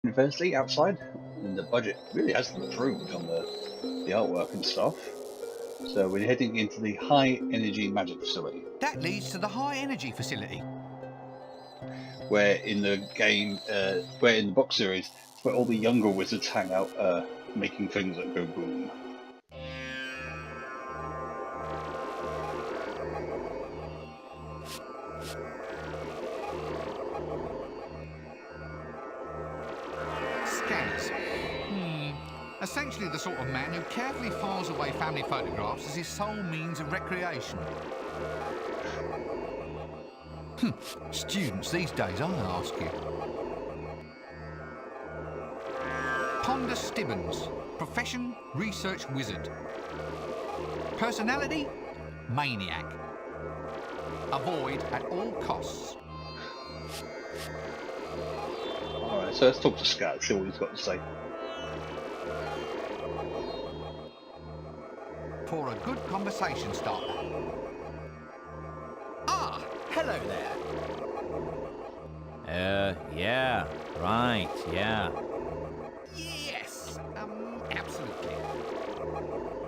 University outside, and the budget really hasn't improved on the artwork and stuff. So we're heading into the high energy magic facility, That leads to the high energy facility. where in the game, where in the box series, it's where all the younger wizards hang out, making things that go boom. Scanners. Essentially the sort of man who carefully files away family photographs as his sole means of recreation. Students these days, I ask you. Ponder Stibbons. Profession, research wizard. Personality, maniac. Avoid at all costs. Alright, so let's talk to Scat, see what he's got to say. For a good conversation starter. Ah, hello there. Yeah, right, yeah. Yes, absolutely.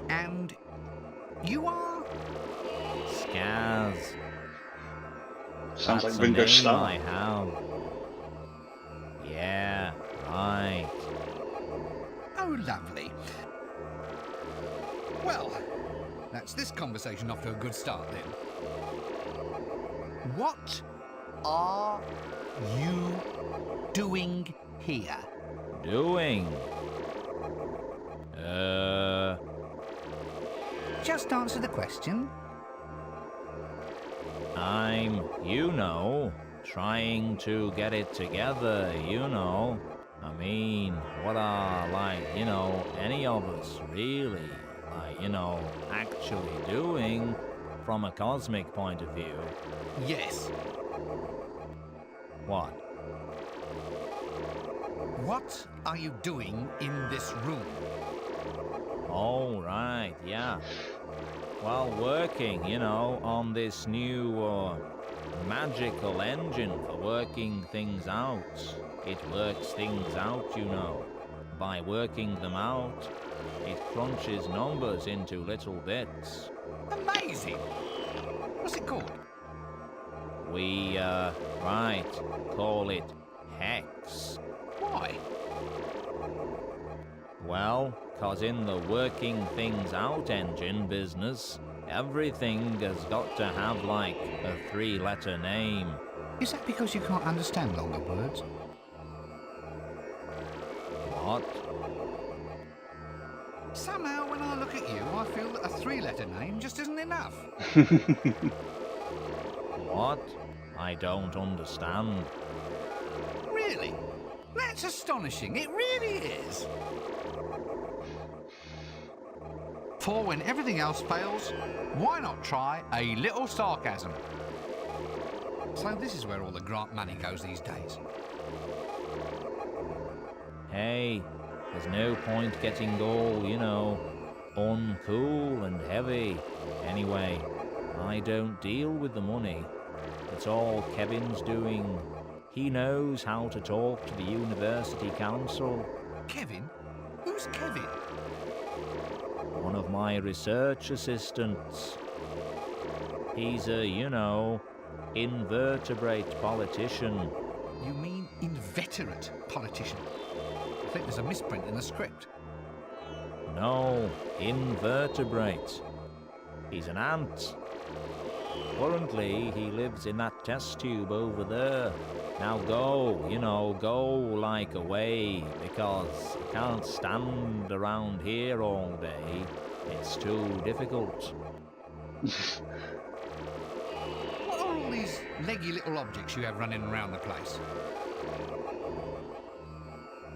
And you are? Scaz. Sounds That's like Ringo a name Starr. I have. Yeah, right. Oh, lovely. Well, that's this conversation off to a good start then. What are you doing here? Doing? Just answer the question. I'm, trying to get it together, I mean, what are, any of us really, actually doing from a cosmic point of view? Yes. What? What are you doing in this room? Oh, right, yeah. Well, working, on this new, magical engine for working things out. It works things out, By working them out, it crunches numbers into little bits. Amazing. What's it called? We, call it hex. Why? Well, 'cause in the working things out engine business, everything has got to have, a 3-letter name. Is that because you can't understand longer words? What? Somehow, when I look at you, I feel that a 3-letter name just isn't enough. What? I don't understand. Really? That's astonishing. It really is. For when everything else fails, why not try a little sarcasm? So this is where all the grant money goes these days. Hey, there's no point getting all, uncool and heavy. Anyway, I don't deal with the money. It's all Kevin's doing. He knows how to talk to the university council. Kevin? Who's Kevin? One of my research assistants. He's a, invertebrate politician. You mean inveterate politician? I think there's a misprint in the script. No, invertebrate. He's an ant. Currently, he lives in that test tube over there. Now go, away, because I can't stand around here all day. It's too difficult. What are all these leggy little objects you have running around the place?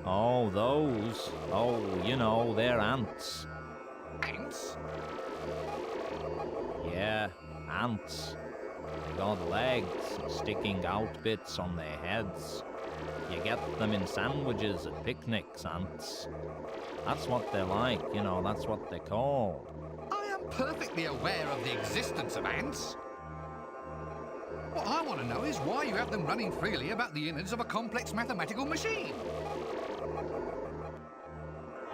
Oh, those. Oh, they're ants. Ants? Yeah, ants. They got legs, sticking out bits on their heads. You get them in sandwiches at picnics, ants. That's what they're like, that's what they're called. I am perfectly aware of the existence of ants. What I want to know is why you have them running freely about the innards of a complex mathematical machine.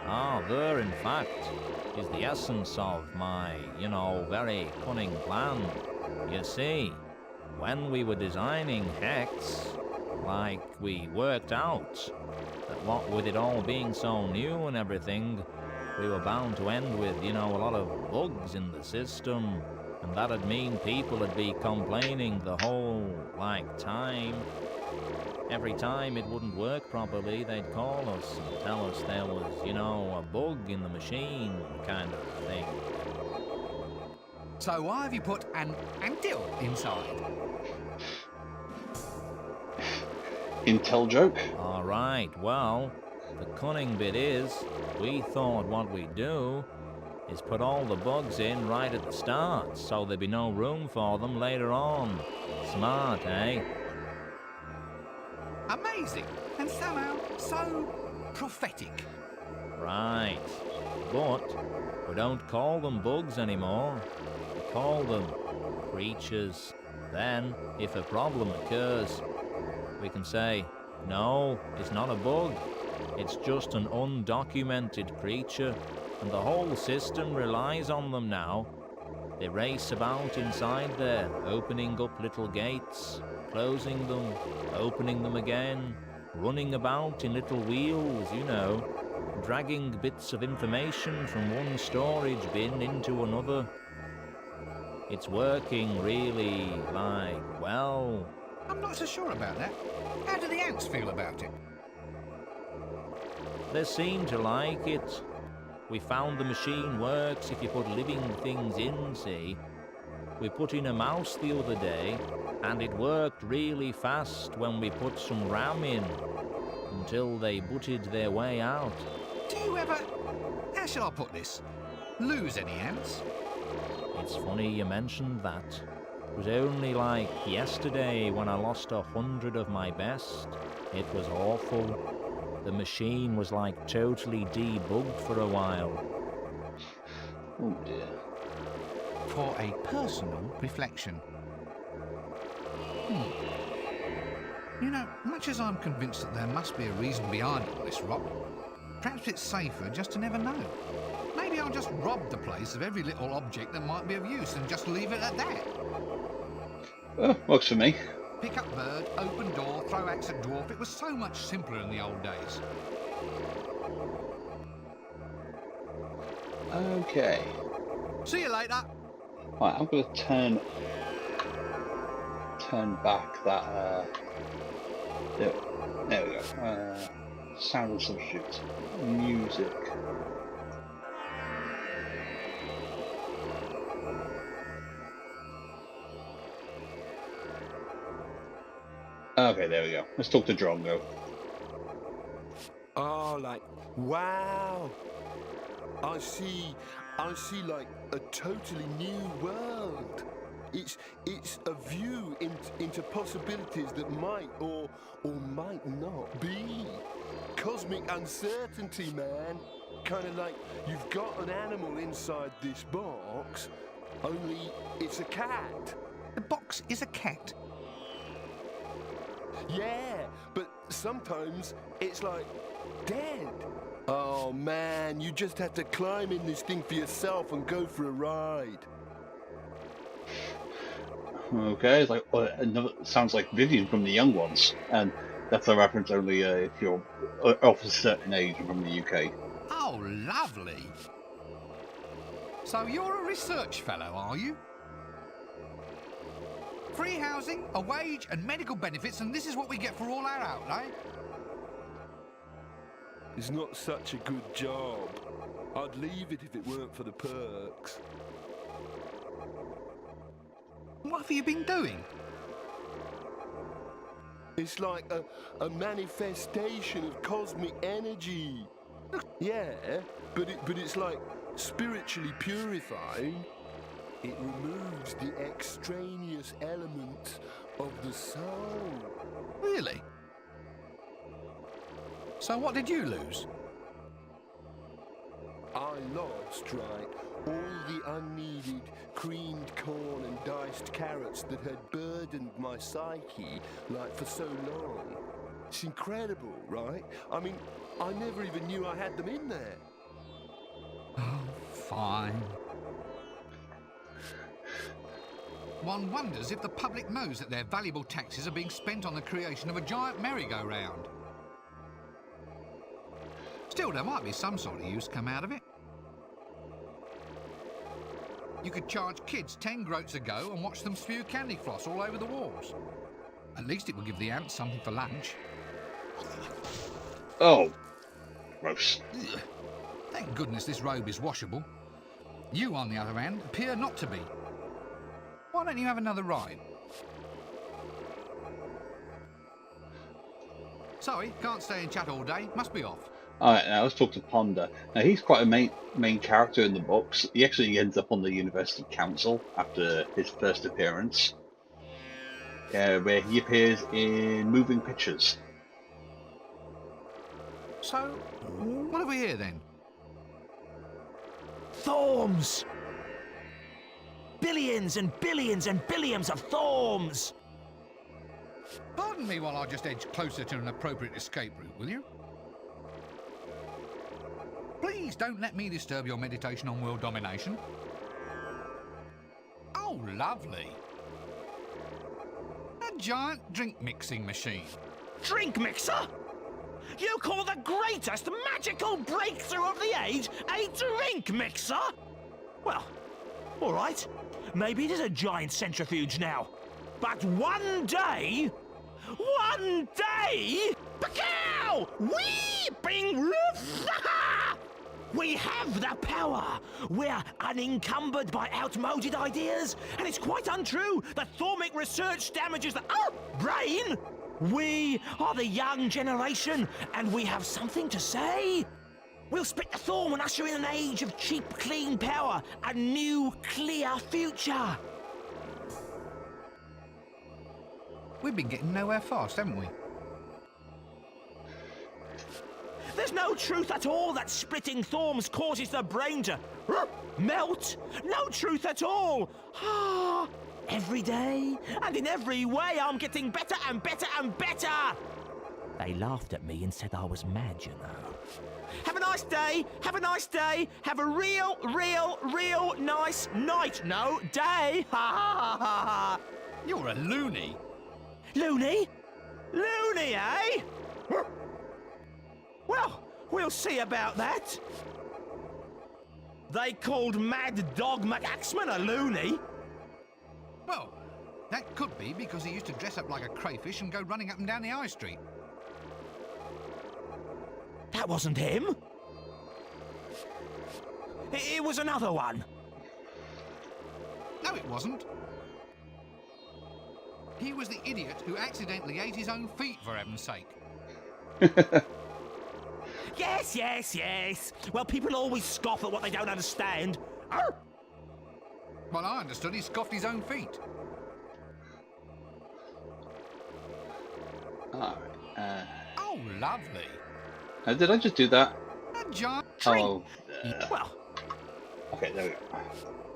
Ah, there, in fact, is the essence of my, very cunning plan. You see, when we were designing Hex, we worked out that what with it all being so new and everything, we were bound to end with, a lot of bugs in the system, and that'd mean people would be complaining the whole, time. Every time it wouldn't work properly, they'd call us and tell us there was, a bug in the machine kind of thing. So why have you put an antil inside? Intel joke? Alright, well, the cunning bit is, we thought what we'd do is put all the bugs in right at the start, so there'd be no room for them later on. Smart, eh? Amazing, and somehow so prophetic. Right, but we don't call them bugs anymore. We call them creatures. Then, if a problem occurs, we can say, no, it's not a bug. It's just an undocumented creature, and the whole system relies on them now. They race about inside there, opening up little gates, closing them, opening them again, running about in little wheels, dragging bits of information from one storage bin into another. It's working really, well. I'm not so sure about that. How do the ants feel about it? They seem to like it. We found the machine works if you put living things in, see. We put in a mouse the other day, and it worked really fast when we put some RAM in, until they butted their way out. Do you ever, how shall I put this, lose any ants? It's funny you mentioned that. It was only yesterday when I lost 100 of my best. It was awful. The machine was totally debugged for a while. Oh dear. For a personal reflection. Much as I'm convinced that there must be a reason behind all this rot, perhaps it's safer just to never know. Maybe I'll just rob the place of every little object that might be of use and just leave it at that. Works for me. Pick up bird, open door, throw axe at dwarf. It was so much simpler in the old days. Okay. See you later. Right, I'm going to turn back that. There we go. Sound and substitute. Music. Okay, there we go. Let's talk to Drongo. Oh, wow. I see a totally new world. It's a view into possibilities that might or might not be. Cosmic uncertainty, man. Kind of like you've got an animal inside this box, only it's a cat. The box is a cat. Yeah, but sometimes it's dead. Oh man, you just have to climb in this thing for yourself and go for a ride. Okay, it's sounds like Vivian from The Young Ones, and that's a reference only if you're of a certain age and from the UK. Oh, lovely. So you're a research fellow, are you? Free housing, a wage and medical benefits, and this is what we get for all our outlay? It's not such a good job. I'd leave it if it weren't for the perks. What have you been doing? It's like a manifestation of cosmic energy. Yeah, but it's spiritually purifying. It removes the extraneous elements of the soul. Really? So what did you lose? I lost, all the unneeded creamed corn and diced carrots that had burdened my psyche for so long. It's incredible, right? I mean, I never even knew I had them in there. Oh, fine. One wonders if the public knows that their valuable taxes are being spent on the creation of a giant merry-go-round. Still, there might be some sort of use come out of it. You could charge kids 10 groats a go and watch them spew candy floss all over the walls. At least it would give the ants something for lunch. Oh, gross. Ugh. Thank goodness this robe is washable. You, on the other hand, appear not to be. Why don't you have another ride? Sorry, can't stay and chat all day. Must be off. Alright, now let's talk to Ponder. Now he's quite a main character in the books. He actually ends up on the University Council after his first appearance, where he appears in moving pictures. So, what have we here then? Thorms! Billions and billions and billions of thorms! Pardon me while I just edge closer to an appropriate escape route, will you? Please don't let me disturb your meditation on world domination. Oh, lovely. A giant drink mixing machine. Drink mixer? You call the greatest magical breakthrough of the age a drink mixer? Well, all right. Maybe it is a giant centrifuge now. But one day, Pacow! Weeping roof! We have the power! We're unencumbered by outmoded ideas, and it's quite untrue that thormic research damages the brain! We are the young generation, and we have something to say! We'll split the thorm and usher in an age of cheap, clean power, a new, clear future! We've been getting nowhere fast, haven't we? There's no truth at all that splitting thorms causes the brain to melt. No truth at all. Every day and in every way I'm getting better and better and better. They laughed at me and said I was mad, you know. Have a nice day. Have a nice day. Have a real nice night. No, day. Ha ha ha ha. You're a loony. Loony? Loony, eh? Well, we'll see about that. They called Mad Dog McAxeman a loony. Well, that could be because he used to dress up like a crayfish and go running up and down the high street. That wasn't him. It was another one. No, it wasn't. He was the idiot who accidentally ate his own feet, for heaven's sake. Yes. Well, people always scoff at what they don't understand. Arr! Well, I understood he scoffed his own feet. Alright, Oh, lovely. did I just do that? A giant Oh, Well, okay, there we go.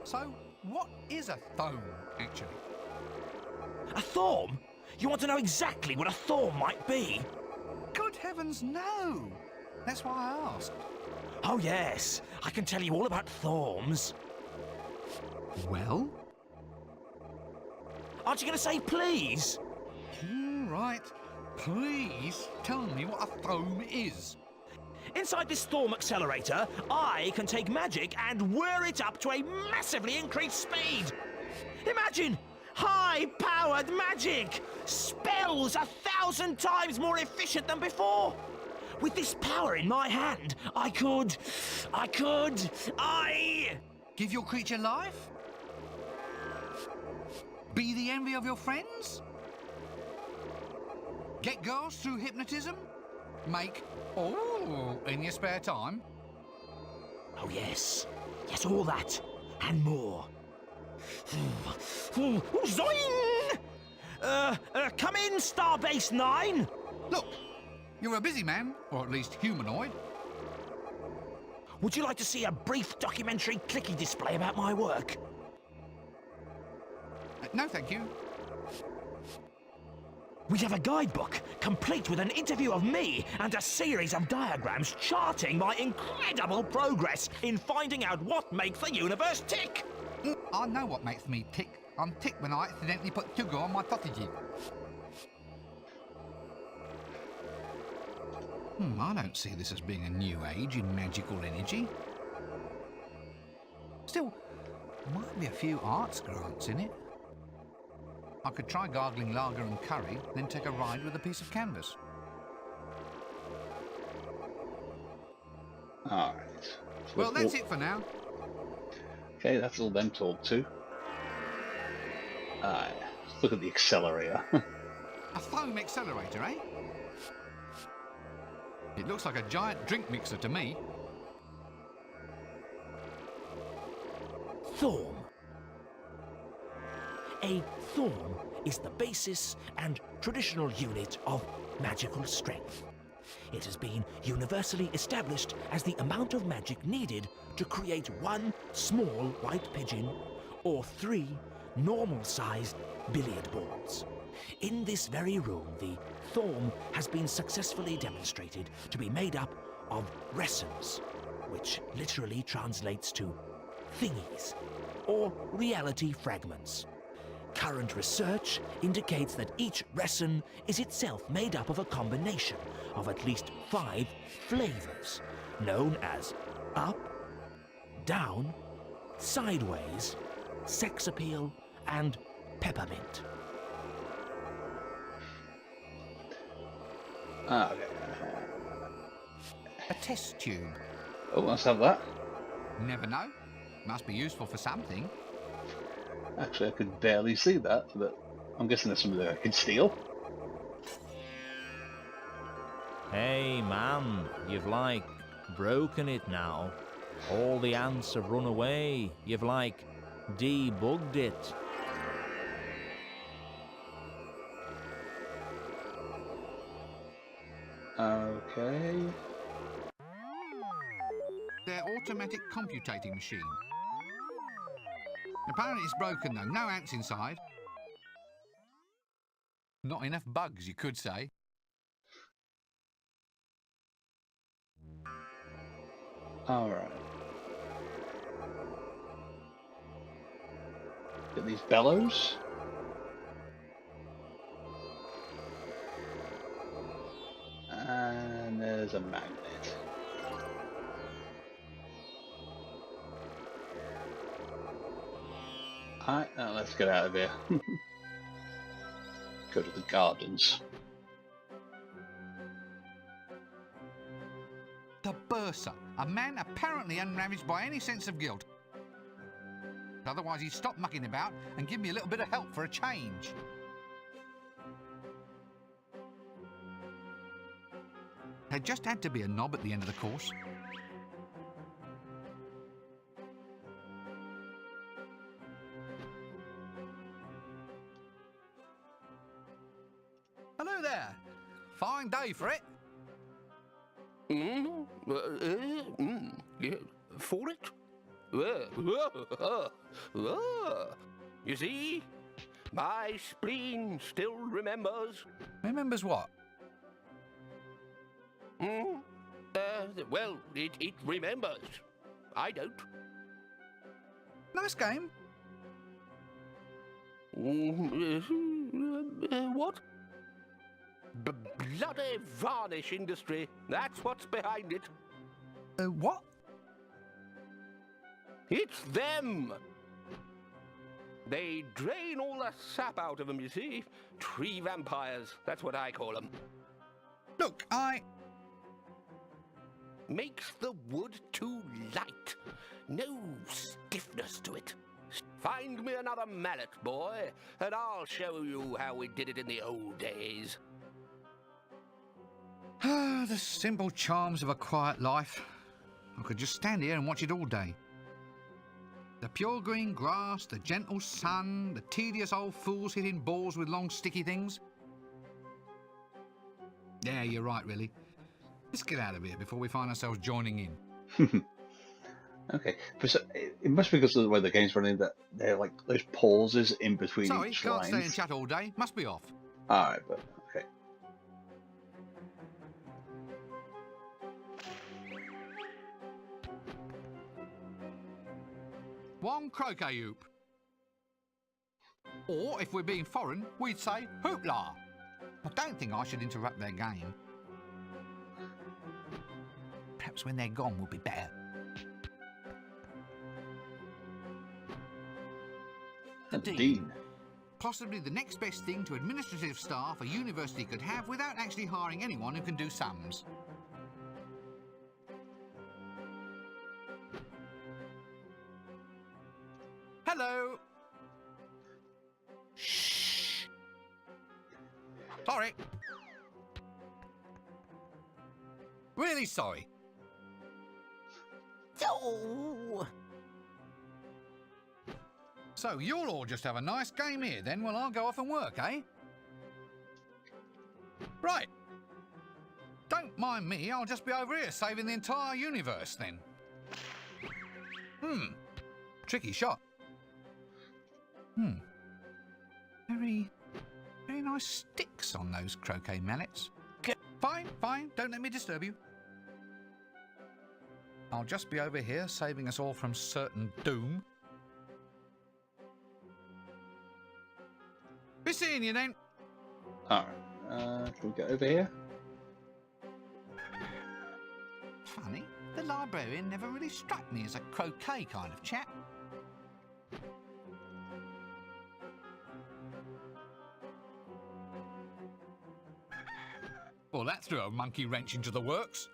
So, what is a thome, actually? a thorm? You want to know exactly what a thorm might be? Good heavens, no! That's why I asked. Oh, yes. I can tell you all about thorms. Well? Aren't you going to say please? All right. Please tell me what a thome is. Inside this thorm accelerator, I can take magic and whir it up to a massively increased speed. Imagine high-powered magic! Spells 1,000 times more efficient than before! With this power in my hand, I... Give your creature life? Be the envy of your friends? Get girls through hypnotism? Make all in your spare time? Oh, yes. Yes, all that. And more. Zoing! Come in, Starbase 9! Look, you're a busy man, or at least humanoid. Would you like to see a brief documentary clicky display about my work? No, thank you. We have a guidebook, complete with an interview of me and a series of diagrams charting my incredible progress in finding out what makes the universe tick. I know what makes me tick. I'm tick when I accidentally put sugar on my sausages. I don't see this as being a new age in magical energy. Still, might be a few arts grants in it. I could try gargling lager and curry, then take a ride with a piece of canvas. Alright. Well, that's it for now. Okay, that's all them talked to. Alright, let's look at the accelerator. A foam accelerator, eh? It looks like a giant drink mixer to me. Thorn. A thorn is the basis and traditional unit of magical strength. It has been universally established as the amount of magic needed to create one small white pigeon or 3 normal-sized billiard balls. In this very room, the thorn has been successfully demonstrated to be made up of resins, which literally translates to thingies, or reality fragments. Current research indicates that each resin is itself made up of a combination of at least 5 flavors, known as up, down, sideways, sex appeal, and peppermint. Okay. A test tube. Oh, let's have that. Never know. Must be useful for something. Actually, I could barely see that, but I'm guessing there's something that I can steal. Hey man, you've like broken it now. All the ants have run away. You've like debugged it. Okay. Their automatic computating machine. Apparently it's broken though, no ants inside. Not enough bugs, you could say. Alright. Get these bellows. And there's a magnet. Alright, now let's get out of here. Go to the gardens. The bursar, a man apparently unravaged by any sense of guilt. Otherwise he'd stop mucking about and give me a little bit of help for a change. There just had to be a knob at the end of the course. Hello there. Fine day for it. Yeah, for it? You see, my spleen still remembers. Remembers what? Well, it remembers. I don't. Nice game. What? Bloody varnish industry. That's what's behind it. What? It's them. They drain all the sap out of them, you see. Tree vampires, that's what I call them. Look, Makes the wood too light. No stiffness to it. Find me another mallet, boy, and I'll show you how we did it in the old days. The simple charms of a quiet life. I could just stand here and watch it all day. The pure green grass, the gentle sun, the tedious old fools hitting balls with long sticky things. Yeah, you're right, really. Let's get out of here before we find ourselves joining in. Okay, it must be because of the way the game's running that they're like those pauses in between Sorry, each can't line. stay and chat all day. Must be off. Alright, but one croquet hoop. Or, if we're being foreign, we'd say hoopla. I don't think I should interrupt their game. Perhaps when they're gone will be better. The Dean. Possibly the next best thing to administrative staff a university could have without actually hiring anyone who can do sums. Hello. Shh. Sorry. Really sorry. Oh. So you'll all just have a nice game here then while I'll go off and work, eh? Right. Don't mind me, I'll just be over here saving the entire universe then. Tricky shot. Very nice sticks on those croquet mallets. Fine, don't let me disturb you. I'll just be over here saving us all from certain doom. Be seeing you then. Alright, can we get over here? Funny, the librarian never really struck me as a croquet kind of chap. Well, that threw a monkey wrench into the works.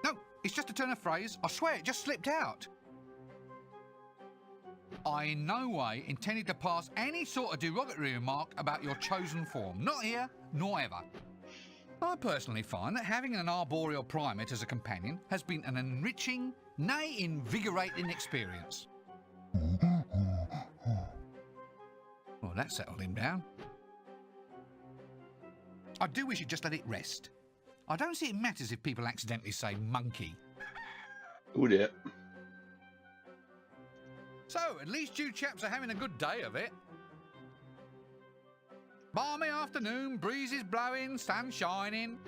No, it's just a turn of phrase. I swear it just slipped out. I in no way intended to pass any sort of derogatory remark about your chosen form. Not here, nor ever. I personally find that having an arboreal primate as a companion has been an enriching, nay invigorating experience. Well, that settled him down. I do wish you'd just let it rest. I don't see it matters if people accidentally say monkey. Oh dear. So, at least you chaps are having a good day of it. Balmy afternoon, breezes blowing, sun shining.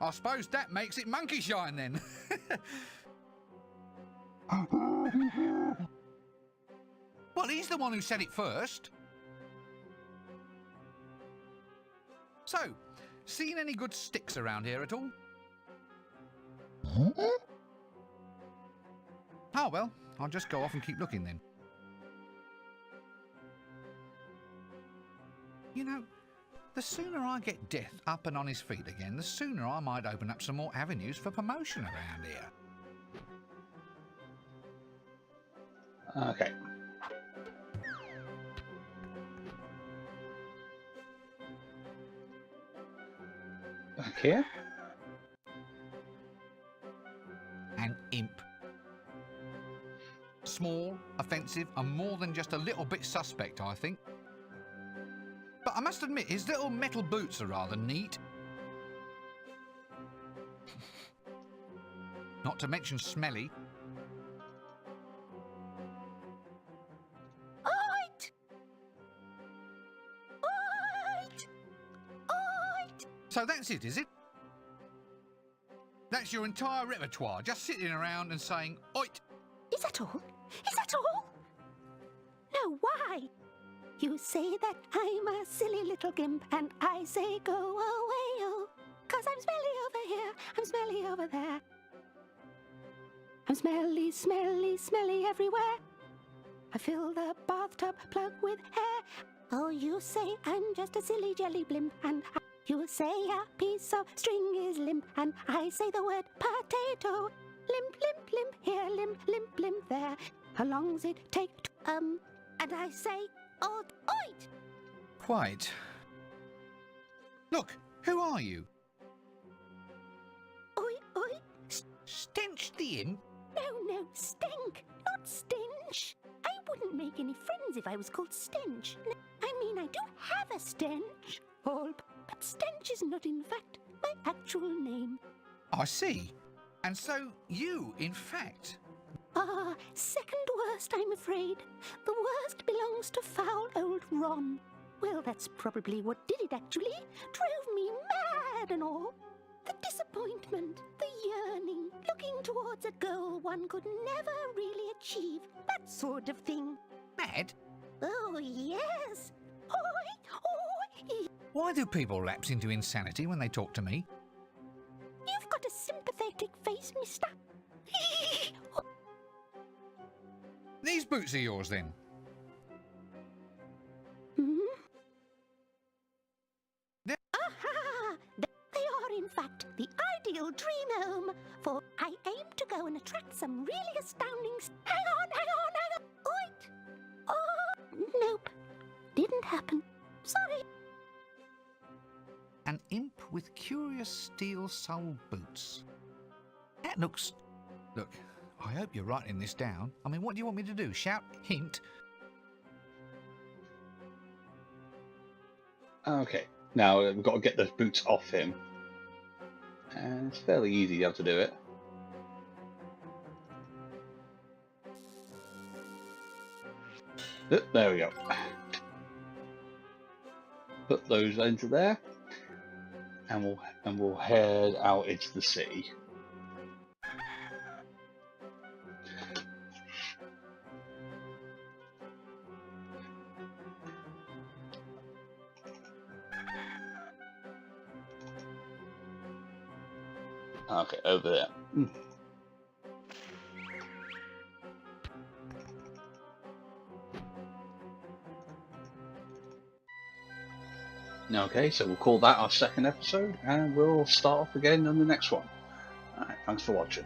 I suppose that makes it monkey shine then. Well, he's the one who said it first. So, seen any good sticks around here at all? Oh, well, I'll just go off and keep looking then. You know, the sooner I get Death up and on his feet again, the sooner I might open up some more avenues for promotion around here. Okay. Back here. An imp. Small, offensive, and more than just a little bit suspect, I think. But I must admit, his little metal boots are rather neat. Not to mention smelly. Oit! Oit! Oit! So that's it, is it? That's your entire repertoire, just sitting around and saying, oit! Is that all? Is that all? No, why? You say that I'm a silly little gimp, and I say go away, oh. 'Cause I'm smelly over here, I'm smelly over there. I'm smelly, smelly, smelly everywhere. I fill the bathtub plug with hair. Oh, you say I'm just a silly jelly blimp, and you say a piece of string is limp, and I say the word potato. Limp, limp, limp here, limp, limp, limp there. How long's it take to, and I say, oh, oit! Quite. Look, who are you? Oi, oi! Stench the imp? No, Stench, not Stench. I wouldn't make any friends if I was called Stench. I mean, I do have a stench, but Stench is not, in fact, my actual name. I see. And so you, in fact... Second worst, I'm afraid. The worst belongs to foul old Ron. Well, that's probably what did it, actually. Drove me sad and all. The disappointment, the yearning, looking towards a goal one could never really achieve, that sort of thing. Mad? Oh, yes. Oi. Why do people lapse into insanity when they talk to me? You've got a sympathetic face, mister. These boots are yours, then? Aha! They are, in fact, the ideal dream home, for I aim to go and attract some really astounding... Hang on! Wait! Oh, nope. Didn't happen. Sorry. An imp with curious steel-sole boots. That looks... Look, I hope you're writing this down. I mean, what do you want me to do? Shout, hint? Okay, now we've got to get those boots off him. And it's fairly easy how to do it. There we go. Put those into there, and we'll head out into the sea. Okay, over there. Okay, so we'll call that our second episode, and we'll start off again on the next one. Alright, thanks for watching.